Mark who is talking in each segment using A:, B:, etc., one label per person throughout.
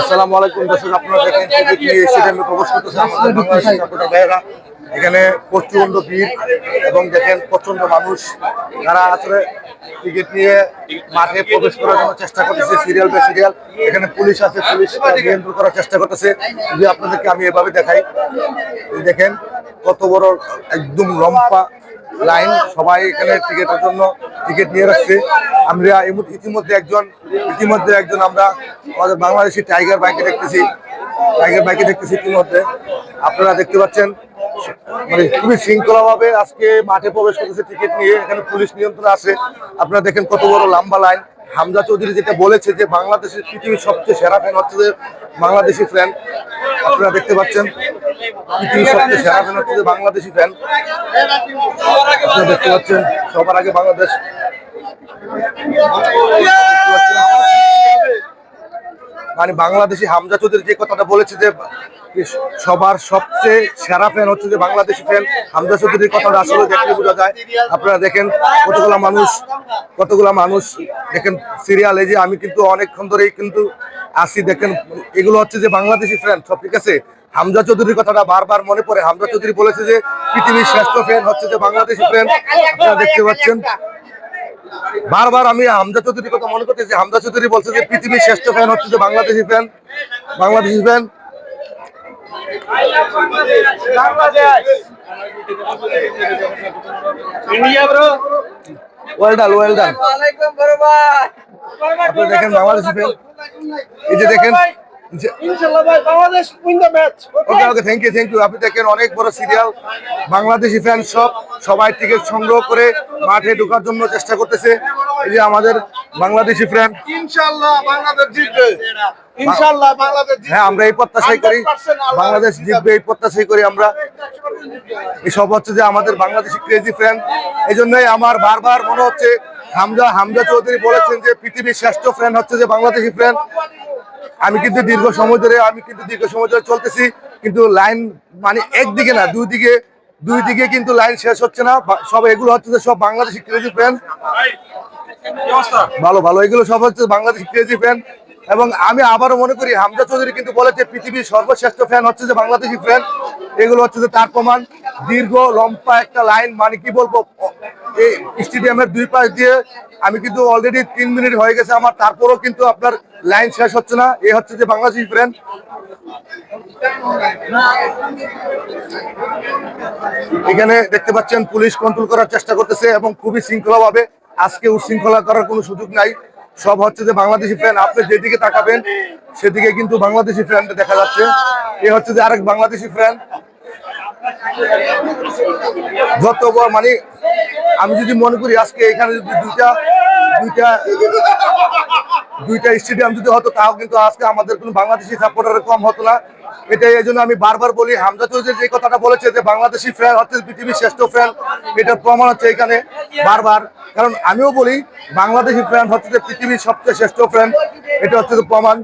A: আসসালামু আলাইকুম দর্শক, আপনারা দেখেন টিকিট নিয়ে স্টেডিয়ামে প্রবেশ করতেছে আমাদের বাংলাদেশের সাপোর্টার ভাইয়েরা। এখানে প্রচন্ড ভিড় এবং দেখেন প্রচন্ড মানুষ, যারা আসলে টিকিট নিয়ে মাঠে প্রবেশ করার জন্য চেষ্টা করতেছে সিরিয়াল বাই সিরিয়াল। এখানে পুলিশ আছে, পুলিশ নিয়ন্ত্রণ করার চেষ্টা করতেছে। যদি আপনাদেরকে আমি এভাবে দেখাই, দেখেন কত বড় একদম লম্বা লাইন, সবাই এখানে টিকিটের জন্য টিকিট নিয়ে রাখছে। আমরা ইতিমধ্যে একজন আমরা আমাদের বাংলাদেশি টাইগার বাইকে দেখতেছি ইতিমধ্যে। আপনারা দেখতে পাচ্ছেন মানে খুবই শৃঙ্খলা ভাবে আজকে মাঠে প্রবেশ করতেছে টিকিট নিয়ে। এখানে পুলিশ নিয়ন্ত্রণ আছে। আপনারা দেখেন কত বড় লম্বা লাইন। হামজা চৌধুরী যেটা বলেছে যে বাংলাদেশের পৃথিবীর সবচেয়ে সেরা ফ্যান হচ্ছে যে বাংলাদেশি ফ্যান। আপনারা দেখতে পাচ্ছেন পৃথিবীর সবচেয়ে সেরা ফ্যান হচ্ছে যে বাংলাদেশি ফ্যান। আপনারা দেখতে পাচ্ছেন সবার আগে বাংলাদেশ। মানে বাংলাদেশি হামজা চৌধুরী যে কথাটা বলেছে যে সবার সবচেয়ে সেরা ফ্যান হচ্ছে যে বাংলাদেশি ফ্যান, হামজা চৌধুরীর কথাটা আসলে দেখলে বোঝা যায়। আপনারা দেখেন কতগুলা মানুষ দেখেন সিরিয়ালে, যে আমি কিন্তু অনেকক্ষণ ধরেই কিন্তু আসি। দেখেন এগুলো হচ্ছে যে বাংলাদেশি ফ্যান সব, ঠিক আছে। হামজা চৌধুরীর কথাটা বারবার মনে পড়ে। হামজা চৌধুরী বলেছে যে পৃথিবীর শ্রেষ্ঠ ফ্যান হচ্ছে যে বাংলাদেশি ফ্যান। আপনারা দেখতে পাচ্ছেন বারবার আমি হামজা চৌধুরীর কথা মনে করতেছি। হামজা চৌধুরী বলছে যে পৃথিবীর শ্রেষ্ঠ ফ্যান হচ্ছে যে বাংলাদেশি ফ্যান। Well done. আপনি দেখেন বাংলাদেশি ফ্যান, এই যে দেখেন ওকে থ্যাংক ইউ। আপনি দেখেন অনেক বড় সিরিয়াল, বাংলাদেশি ফ্যান সবাই টিকিট সংগ্রহ করে মাঠে ঢোকার জন্য চেষ্টা করতেছে। এই যে আমাদের বাংলাদেশি ফ্যান,
B: ইনশাআল্লাহ বাংলাদেশ জিতবে।
A: হ্যাঁ আমরা এই প্রত্যাশাই করি, বাংলাদেশ জিতবে এই প্রত্যাশাই করি আমরা। এসব হচ্ছে যে আমাদের বাংলাদেশি ক্রেজি ফ্যান। এই জন্যই আমার বারবার মনে হচ্ছে হামজা চৌধুরী বলেছেন যে পৃথিবীর শ্রেষ্ঠ ফ্যান হচ্ছে যে বাংলাদেশি ফ্যান। আমি কিন্তু দীর্ঘ সময় ধরে চলতেছি, কিন্তু লাইন মানে একদিকে না, দুই দিকে কিন্তু লাইন শেষ হচ্ছে না। সব এগুলো হচ্ছে যে সব বাংলাদেশি ক্রেজি ফ্যান। ভালো এগুলো সব হচ্ছে বাংলাদেশি ক্রেজি ফ্যান। এবং আমি আবারও মনে করি হামজা চৌধুরী কিন্তু বলেছে পৃথিবীর সর্বশ্রেষ্ঠ ফ্যান হচ্ছে যে বাংলাদেশি ফ্যান। এগুলো হচ্ছে যে তার প্রমাণ। দীর্ঘ লম্বা একটা লাইন, মানে কি বলবো, এই স্টেডিয়ামের দুই পাশ দিয়ে আমি কিন্তু অলরেডি 3 মিনিট হয়ে গেছে আমার, তারপরও কিন্তু আপনার লাইন শেষ হচ্ছে না। এই হচ্ছে যে বাংলাদেশি ফ্যান। এখানে দেখতে পাচ্ছেন পুলিশ কন্ট্রোল করার চেষ্টা করতেছে এবং খুবই শৃঙ্খলা ভাবে। আজকে উচ্ছৃঙ্খলা করার কোনো সুযোগ নাই। সব হচ্ছে যে বাংলাদেশি ফ্যান। আপনি যেদিকে তাকাবেন সেদিকে কিন্তু বাংলাদেশি ফ্যান দেখা যাচ্ছে। এ হচ্ছে যে আরেক বাংলাদেশি ফ্যান। মানে আমি যদি মনে করি আজকে এখানে যদি দুইটা স্টেডিয়াম যদি হতো, তাও কিন্তু আজকে আমাদের কোনো বাংলাদেশি সাপোর্টার কম হতো না। এটাই এই জন্য আমি বারবার বলি, হামজা চৌধুরী যে কথাটা বলেছে যে বাংলাদেশি ফ্যান হচ্ছে পৃথিবীর শ্রেষ্ঠ ফ্যান, এটার প্রমাণ হচ্ছে এখানে বারবার। কারণ আমিও বলি বাংলাদেশি ফ্যান হচ্ছে যে পৃথিবীর সবচেয়ে শ্রেষ্ঠ ফ্যান, এটা হচ্ছে প্রমাণ।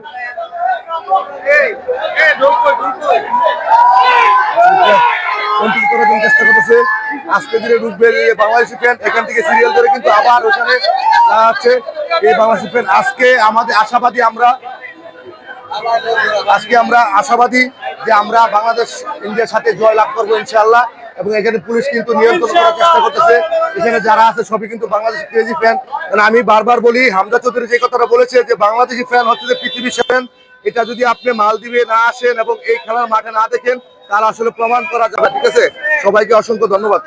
A: চেষ্টা করতেছে আজকে দিনে ঢুকবে বাংলাদেশি ফ্যান। এখান থেকে সিরিয়াল ধরে কিন্তু আবার ওখানে আছে এই বাংলাদেশি ফ্যান। আজকে আমরা আশাবাদী যে আমরা বাংলাদেশ ইন্ডিয়ার সাথে জয় লাভ করবো ইনশাআল্লাহ। এবং এখানে পুলিশ কিন্তু নিয়ন্ত্রণ করার চেষ্টা করতেছে। এখানে যারা আছে সবই কিন্তু বাংলাদেশি ক্রেজি ফ্যান। আমি বারবার বলি হামজা চৌধুরী যে কথাটা বলেছে যে বাংলাদেশি ফ্যান হচ্ছে যে পৃথিবীর ফ্যান, এটা যদি আপনি মালদ্বীপে না আসেন এবং এই খেলার মাঠে না দেখেন তাহলে আসলে প্রমাণ করা যাবে। ঠিক আছে, সবাইকে অসংখ্য ধন্যবাদ।